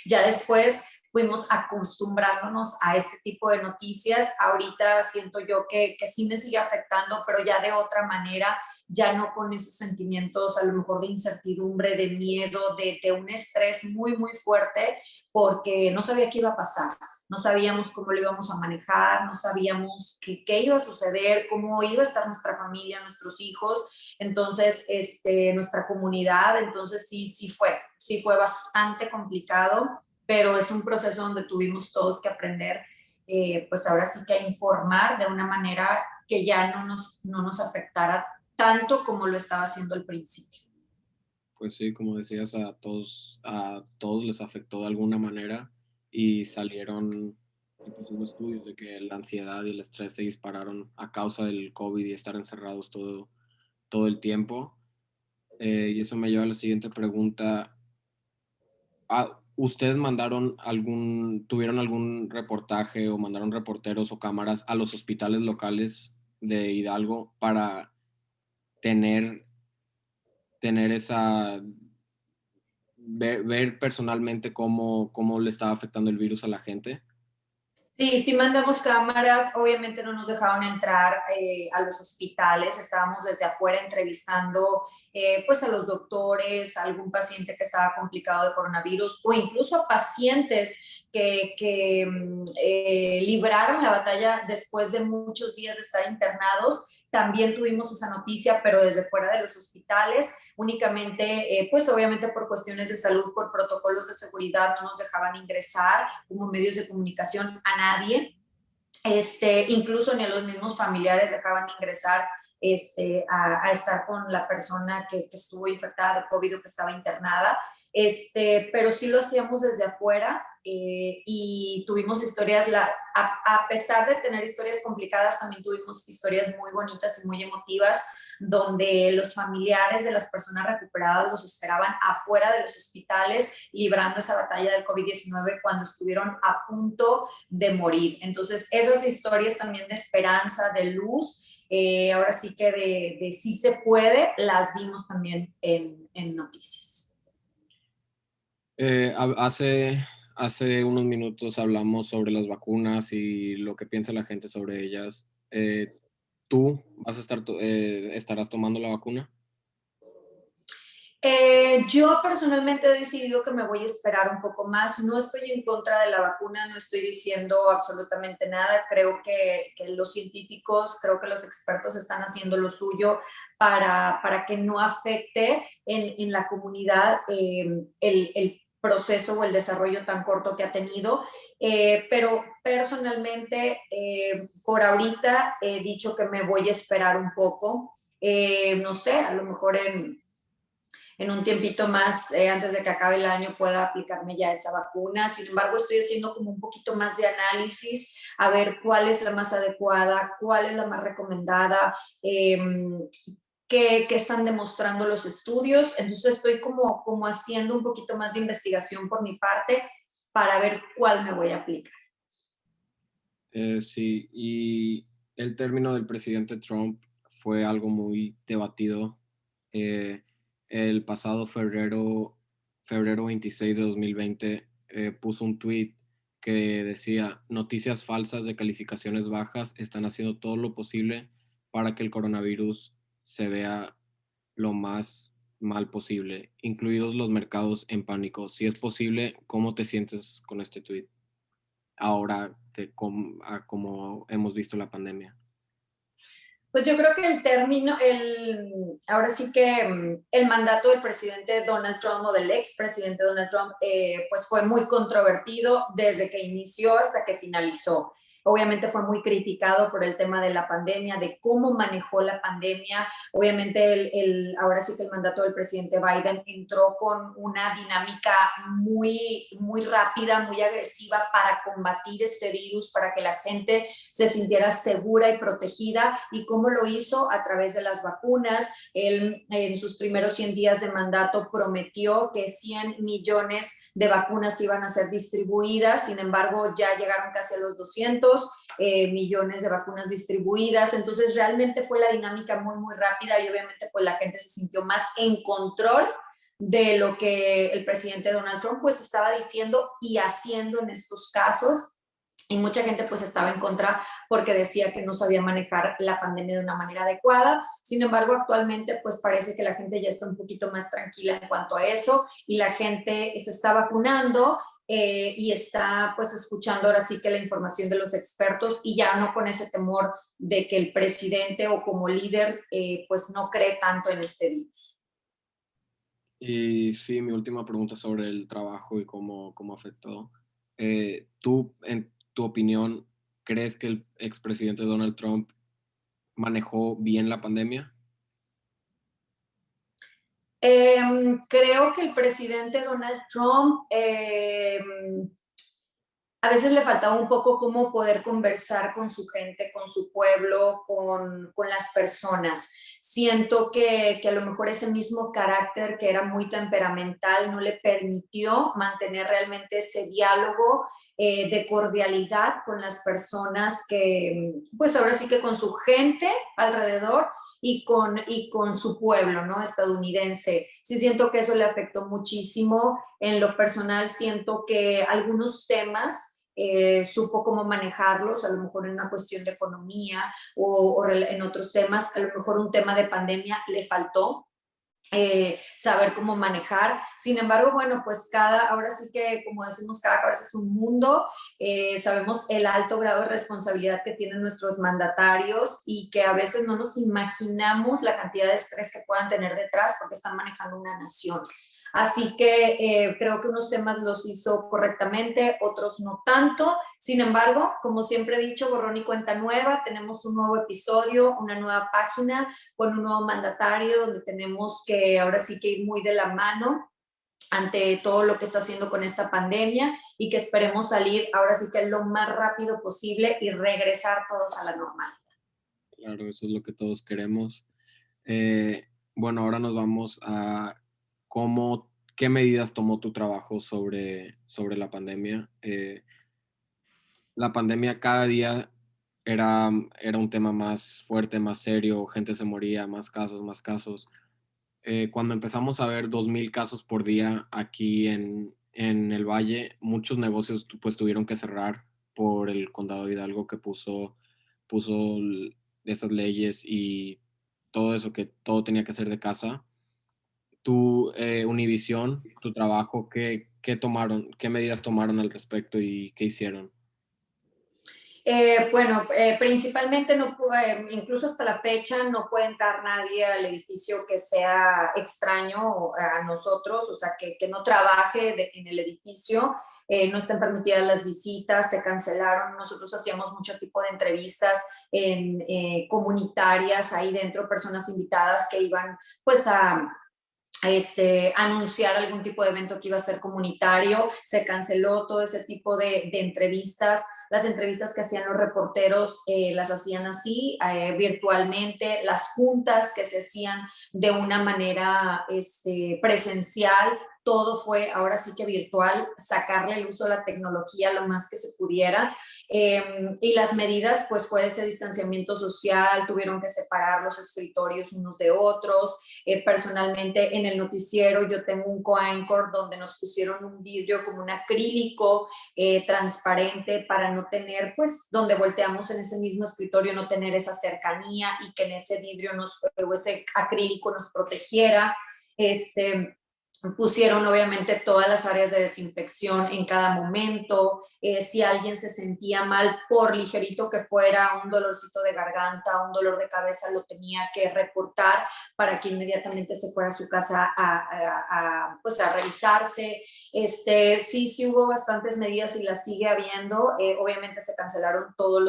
Ya después fuimos acostumbrándonos a este tipo de noticias. Ahorita siento yo que sí me sigue afectando, pero ya de otra manera, ya no con esos sentimientos a lo mejor de incertidumbre, de miedo, de un estrés muy fuerte, porque no sabía qué iba a pasar. No sabíamos cómo lo íbamos a manejar, no sabíamos qué iba a suceder, cómo iba a estar nuestra familia, nuestros hijos, entonces, nuestra comunidad, entonces sí fue bastante complicado, pero es un proceso donde tuvimos todos que aprender, pues ahora sí que a informar de una manera que ya no nos afectara tanto como lo estaba haciendo al principio. Pues sí, como decías, a todos les afectó de alguna manera y salieron incluso estudios de que la ansiedad y el estrés se dispararon a causa del COVID y estar encerrados todo el tiempo. Y eso me lleva a la siguiente pregunta. ¿Ustedes tuvieron algún reportaje o mandaron reporteros o cámaras a los hospitales locales de Hidalgo para tener, tener ver personalmente cómo le estaba afectando el virus a la gente? Sí mandamos cámaras, obviamente no nos dejaron entrar a los hospitales, estábamos desde afuera entrevistando pues a los doctores, a algún paciente que estaba complicado de coronavirus o incluso a pacientes que libraron la batalla después de muchos días de estar internados. También tuvimos esa noticia, pero desde fuera de los hospitales, únicamente, pues obviamente por cuestiones de salud, por protocolos de seguridad, no nos dejaban ingresar como medios de comunicación a nadie, incluso ni a los mismos familiares dejaban ingresar a estar con la persona que estuvo infectada de COVID o que estaba internada, pero sí lo hacíamos desde afuera y tuvimos historias, a pesar de tener historias complicadas, también tuvimos historias muy bonitas y muy emotivas, donde los familiares de las personas recuperadas los esperaban afuera de los hospitales, librando esa batalla del COVID-19 cuando estuvieron a punto de morir. Entonces, esas historias también de esperanza, de luz, ahora sí que de sí se puede, las dimos también en noticias. Eh, ha- hace, hace unos minutos hablamos sobre las vacunas y lo que piensa la gente sobre ellas. ¿Tú estarás tomando la vacuna? Yo personalmente he decidido que me voy a esperar un poco más. No estoy en contra de la vacuna, no estoy diciendo absolutamente nada. Creo que los científicos, creo que los expertos están haciendo lo suyo para que no afecte en la comunidad el proceso o el desarrollo tan corto que ha tenido. Pero personalmente, por ahorita he dicho que me voy a esperar un poco. No sé, a lo mejor en un tiempito más, antes de que acabe el año, pueda aplicarme ya esa vacuna. Sin embargo, estoy haciendo como un poquito más de análisis, a ver cuál es la más adecuada, cuál es la más recomendada, qué están demostrando los estudios. Entonces estoy como haciendo un poquito más de investigación por mi parte para ver cuál me voy a aplicar. Sí, y el término del presidente Trump fue algo muy debatido. Eh, el pasado febrero 26 de 2020, puso un tweet que decía: noticias falsas de calificaciones bajas están haciendo todo lo posible para que el coronavirus se vea lo más mal posible, incluidos los mercados en pánico. Si es posible, ¿cómo te sientes con este tweet ahora como hemos visto la pandemia? Pues yo creo que el término, ahora sí que el mandato del presidente Donald Trump o del expresidente Donald Trump, pues fue muy controvertido desde que inició hasta que finalizó. Obviamente fue muy criticado por el tema de la pandemia, de cómo manejó la pandemia. Obviamente ahora sí que el mandato del presidente Biden entró con una dinámica muy rápida, muy agresiva para combatir este virus, para que la gente se sintiera segura y protegida. ¿Y cómo lo hizo? A través de las vacunas. Él en sus primeros 100 días de mandato prometió que 100 millones de vacunas iban a ser distribuidas. Sin embargo, ya llegaron casi a los 200 millones de vacunas distribuidas. Entonces realmente fue la dinámica muy rápida y obviamente pues la gente se sintió más en control de lo que el presidente Donald Trump pues estaba diciendo y haciendo en estos casos. Y mucha gente pues estaba en contra porque decía que no sabía manejar la pandemia de una manera adecuada. Sin embargo, actualmente pues parece que la gente ya está un poquito más tranquila en cuanto a eso y la gente se está vacunando y está pues escuchando ahora sí que la información de los expertos y ya no con ese temor de que el presidente o como líder pues no cree tanto en este virus. Y sí, mi última pregunta sobre el trabajo y cómo afectó. ¿Tú, en tu opinión, crees que el expresidente Donald Trump manejó bien la pandemia? Creo que el presidente Donald Trump a veces le faltaba un poco cómo poder conversar con su gente, con su pueblo, con las personas. Siento que a lo mejor ese mismo carácter que era muy temperamental no le permitió mantener realmente ese diálogo de cordialidad con las personas que, pues ahora sí que con su gente alrededor y con su pueblo, ¿no? Estadounidense. Sí siento que eso le afectó muchísimo. En lo personal siento que algunos temas supo cómo manejarlos, a lo mejor en una cuestión de economía o en otros temas, a lo mejor un tema de pandemia le faltó, saber cómo manejar. Sin embargo, bueno, pues ahora sí que, como decimos, cada cabeza es un mundo. Sabemos el alto grado de responsabilidad que tienen nuestros mandatarios y que a veces no nos imaginamos la cantidad de estrés que puedan tener detrás porque están manejando una nación. Así que creo que unos temas los hizo correctamente, otros no tanto. Sin embargo, como siempre he dicho, borrón y cuenta nueva, tenemos un nuevo episodio, una nueva página con un nuevo mandatario donde tenemos que ahora sí que ir muy de la mano ante todo lo que está haciendo con esta pandemia y que esperemos salir ahora sí que lo más rápido posible y regresar todos a la normalidad. Claro, eso es lo que todos queremos. Eh, bueno, ahora nos vamos a qué medidas tomó tu trabajo sobre la pandemia. La pandemia cada día era un tema más fuerte, más serio, gente se moría, más casos, más casos. Cuando empezamos a ver 2,000 casos por día aquí en el Valle, muchos negocios pues tuvieron que cerrar por el condado de Hidalgo que puso esas leyes y todo eso, que todo tenía que ser de casa. Tu Univisión, tu trabajo, ¿qué tomaron? ¿Qué medidas tomaron al respecto y qué hicieron? Bueno, principalmente no puede, incluso hasta la fecha no puede entrar nadie al edificio que sea extraño a nosotros, o sea, que no trabaje en el edificio. No están permitidas las visitas, se cancelaron. Nosotros hacíamos mucho tipo de entrevistas comunitarias ahí dentro, personas invitadas que iban pues anunciar algún tipo de evento que iba a ser comunitario, se canceló todo ese tipo de entrevistas. Las entrevistas que hacían los reporteros las hacían así, virtualmente, las juntas que se hacían de una manera presencial, todo fue ahora sí que virtual, sacarle el uso de la tecnología lo más que se pudiera. Y las medidas, pues fue ese distanciamiento social, tuvieron que separar los escritorios unos de otros. Personalmente en el noticiero yo tengo un co-anchor donde nos pusieron un vidrio como un acrílico transparente para no tener, pues donde volteamos en ese mismo escritorio, no tener esa cercanía y que en ese vidrio o ese acrílico nos protegiera. Pusieron obviamente todas las áreas de desinfección en cada momento. Si alguien se sentía mal, por ligerito que fuera, un dolorcito de garganta, un dolor de cabeza, lo tenía que reportar para que inmediatamente se fuera a su casa pues a revisarse. Sí hubo bastantes medidas y las sigue habiendo. Obviamente se cancelaron todos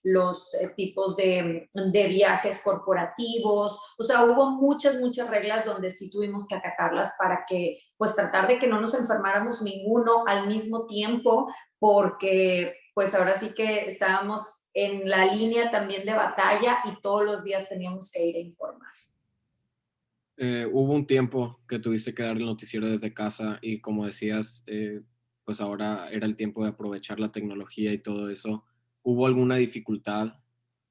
los tipos de viajes corporativos, o sea, hubo muchas reglas donde sí tuvimos que acatarlas para que, pues tratar de que no nos enfermáramos ninguno al mismo tiempo, porque pues ahora sí que estábamos en la línea también de batalla y todos los días teníamos que ir a informar. Hubo un tiempo que tuviste que dar el noticiero desde casa y como decías, pues ahora era el tiempo de aprovechar la tecnología y todo eso. ¿Hubo alguna dificultad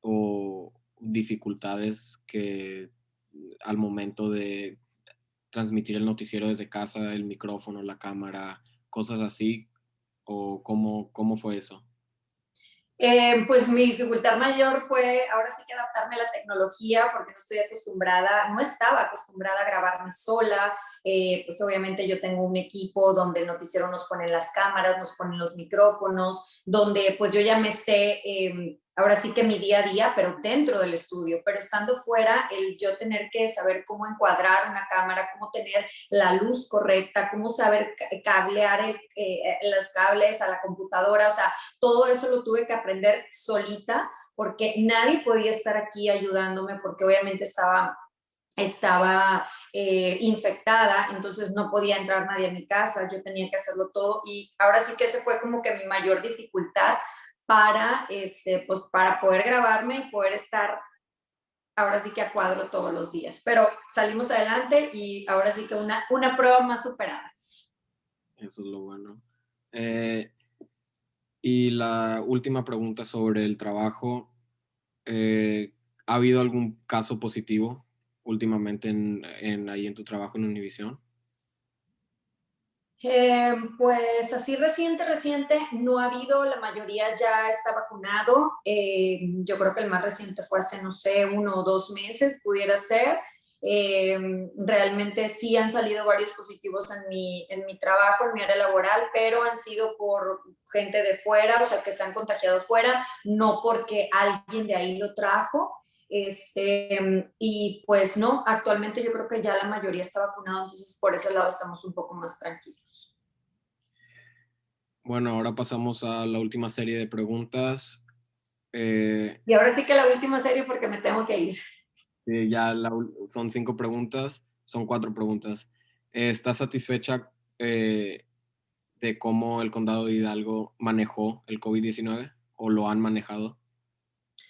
o dificultades que al momento de transmitir el noticiero desde casa, el micrófono, la cámara, cosas así? ¿O cómo fue eso? Pues mi dificultad mayor fue ahora sí que adaptarme a la tecnología porque no estoy acostumbrada, no estaba acostumbrada a grabarme sola. Pues obviamente yo tengo un equipo donde el noticiero nos ponen las cámaras, nos ponen los micrófonos, donde pues yo ya me sé ahora sí que mi día a día, pero dentro del estudio, pero estando fuera, el yo tener que saber cómo encuadrar una cámara, cómo tener la luz correcta, cómo saber cablear los cables a la computadora, o sea, todo eso lo tuve que aprender solita porque nadie podía estar aquí ayudándome porque obviamente estaba infectada, entonces no podía entrar nadie a mi casa, yo tenía que hacerlo todo y ahora sí que ese fue como que mi mayor dificultad para, pues para poder grabarme y poder estar ahora sí que a cuadro todos los días. Pero salimos adelante y ahora sí que una prueba más superada. Eso es lo bueno. Y la última pregunta sobre el trabajo. ¿Ha habido algún caso positivo últimamente ahí en tu trabajo en Univision? Pues así reciente no ha habido, la mayoría ya está vacunado. Yo creo que el más reciente fue hace, no sé, 1 o 2 meses, pudiera ser. Realmente sí han salido varios positivos en mi trabajo, en mi área laboral, pero han sido por gente de fuera, o sea, que se han contagiado fuera, no porque alguien de ahí lo trajo. Y pues no, actualmente yo creo que ya la mayoría está vacunado, entonces por ese lado estamos un poco más tranquilos. Bueno, ahora pasamos a la última serie de preguntas. Y ahora sí que la última serie porque me tengo que ir. Son 5 preguntas, son 4 preguntas. ¿Estás satisfecha de cómo el condado de Hidalgo manejó el COVID-19 o lo han manejado?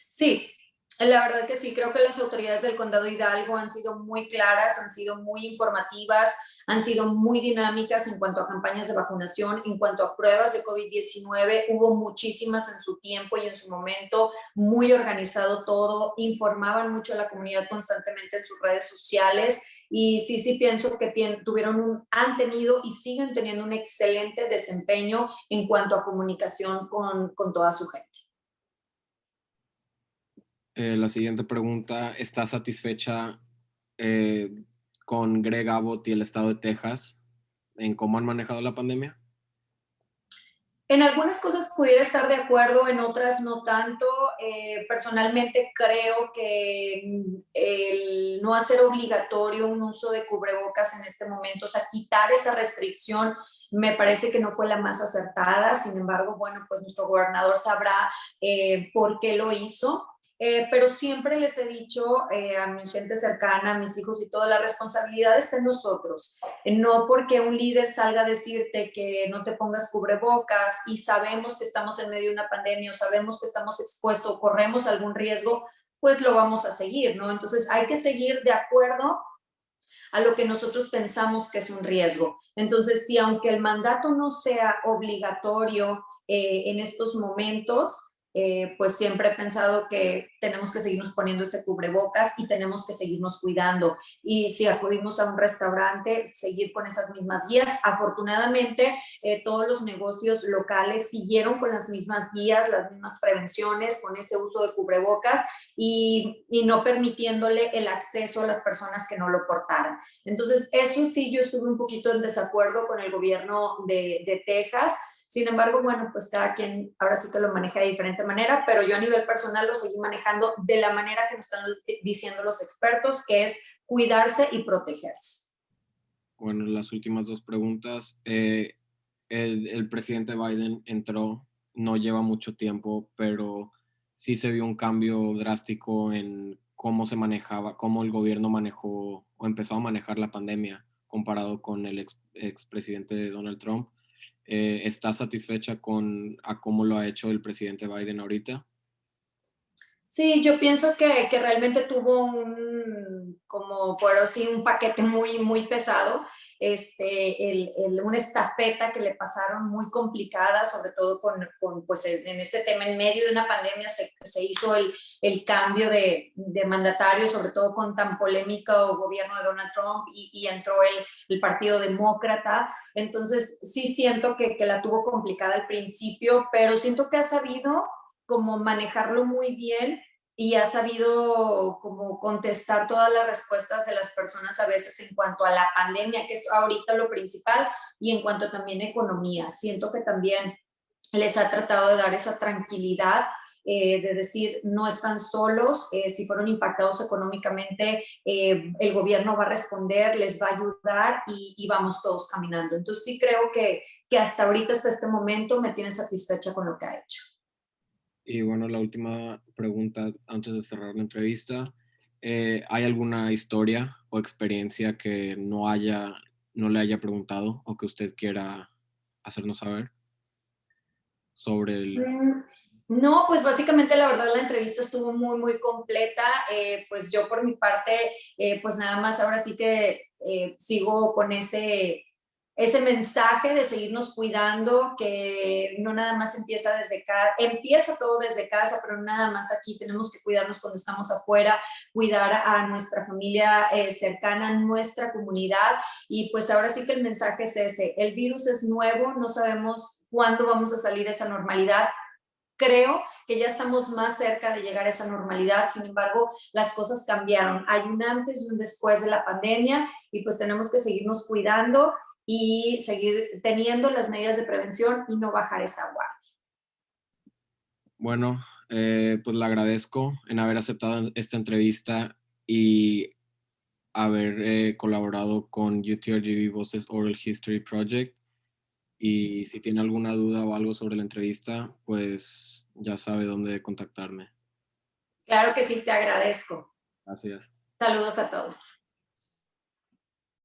Sí, la verdad que sí, creo que las autoridades del condado Hidalgo han sido muy claras, han sido muy informativas, han sido muy dinámicas en cuanto a campañas de vacunación, en cuanto a pruebas de COVID-19. Hubo muchísimas en su tiempo y en su momento, muy organizado todo, informaban mucho a la comunidad constantemente en sus redes sociales. y sí pienso que han tenido y siguen teniendo un excelente desempeño en cuanto a comunicación con toda su gente. La siguiente pregunta, ¿está satisfecha eh, con Greg Abbott y el estado de Texas en cómo han manejado la pandemia? En algunas cosas pudiera estar de acuerdo, en otras no tanto. Personalmente creo que el no hacer obligatorio un uso de cubrebocas en este momento, o sea, quitar esa restricción, me parece que no fue la más acertada. Sin embargo, bueno, pues nuestro gobernador sabrá por qué lo hizo. Pero siempre les he dicho a mi gente cercana, a mis hijos y toda la responsabilidad está en nosotros. No porque un líder salga a decirte que no te pongas cubrebocas y sabemos que estamos en medio de una pandemia o sabemos que estamos expuestos o corremos algún riesgo, pues lo vamos a seguir, ¿no? Entonces hay que seguir de acuerdo a lo que nosotros pensamos que es un riesgo. Entonces, si aunque el mandato no sea obligatorio en estos momentos, pues siempre he pensado que tenemos que seguirnos poniendo ese cubrebocas y tenemos que seguirnos cuidando. Y si acudimos a un restaurante, seguir con esas mismas guías. Afortunadamente, todos los negocios locales siguieron con las mismas guías, las mismas prevenciones, con ese uso de cubrebocas y no permitiéndole el acceso a las personas que no lo portaran. Entonces, eso sí, yo estuve un poquito en desacuerdo con el gobierno de Texas. Sin embargo, bueno, pues cada quien ahora sí que lo maneja de diferente manera, pero yo a nivel personal lo seguí manejando de la manera que nos están diciendo los expertos, que es cuidarse y protegerse. Bueno, las últimas dos preguntas. El presidente Biden entró, no lleva mucho tiempo, pero sí se vio un cambio drástico en cómo se manejaba, cómo el gobierno manejó o empezó a manejar la pandemia comparado con el expresidente Donald Trump. ¿Está satisfecha con a cómo lo ha hecho el presidente Biden ahorita? Sí, yo pienso que realmente tuvo como por así, un paquete muy pesado, una estafeta que le pasaron muy complicada, sobre todo pues en este tema, en medio de una pandemia se hizo el cambio de mandatario, sobre todo con tan polémico gobierno de Donald Trump y entró el Partido Demócrata. Entonces, sí siento que la tuvo complicada al principio, pero siento que ha sabido como manejarlo muy bien y ha sabido como contestar todas las respuestas de las personas a veces en cuanto a la pandemia, que es ahorita lo principal, y en cuanto también a economía. Siento que también les ha tratado de dar esa tranquilidad de decir, no están solos, si fueron impactados económicamente, el gobierno va a responder, les va a ayudar y vamos todos caminando. Entonces sí creo que hasta ahorita, hasta este momento, me tiene satisfecha con lo que ha hecho. Y bueno, la última pregunta antes de cerrar la entrevista. ¿Hay alguna historia o experiencia que no le haya preguntado o que usted quiera hacernos saber sobre el... No, pues básicamente la verdad la entrevista estuvo muy completa. Pues yo por mi parte, pues nada más ahora sí que sigo con ese mensaje de seguirnos cuidando, que no nada más empieza desde casa, empieza todo desde casa, pero no nada más aquí, tenemos que cuidarnos cuando estamos afuera, cuidar a nuestra familia cercana, nuestra comunidad, y pues ahora sí que el mensaje es ese, el virus es nuevo, no sabemos cuándo vamos a salir de esa normalidad. Creo que ya estamos más cerca de llegar a esa normalidad, sin embargo, las cosas cambiaron. Hay un antes y un después de la pandemia y pues tenemos que seguirnos cuidando y seguir teniendo las medidas de prevención y no bajar esa guardia. Bueno, pues le agradezco en haber aceptado esta entrevista y haber colaborado con UTRGV Voices Oral History Project. Y si tiene alguna duda o algo sobre la entrevista, pues ya sabe dónde contactarme. Claro que sí, te agradezco. Gracias. Saludos a todos.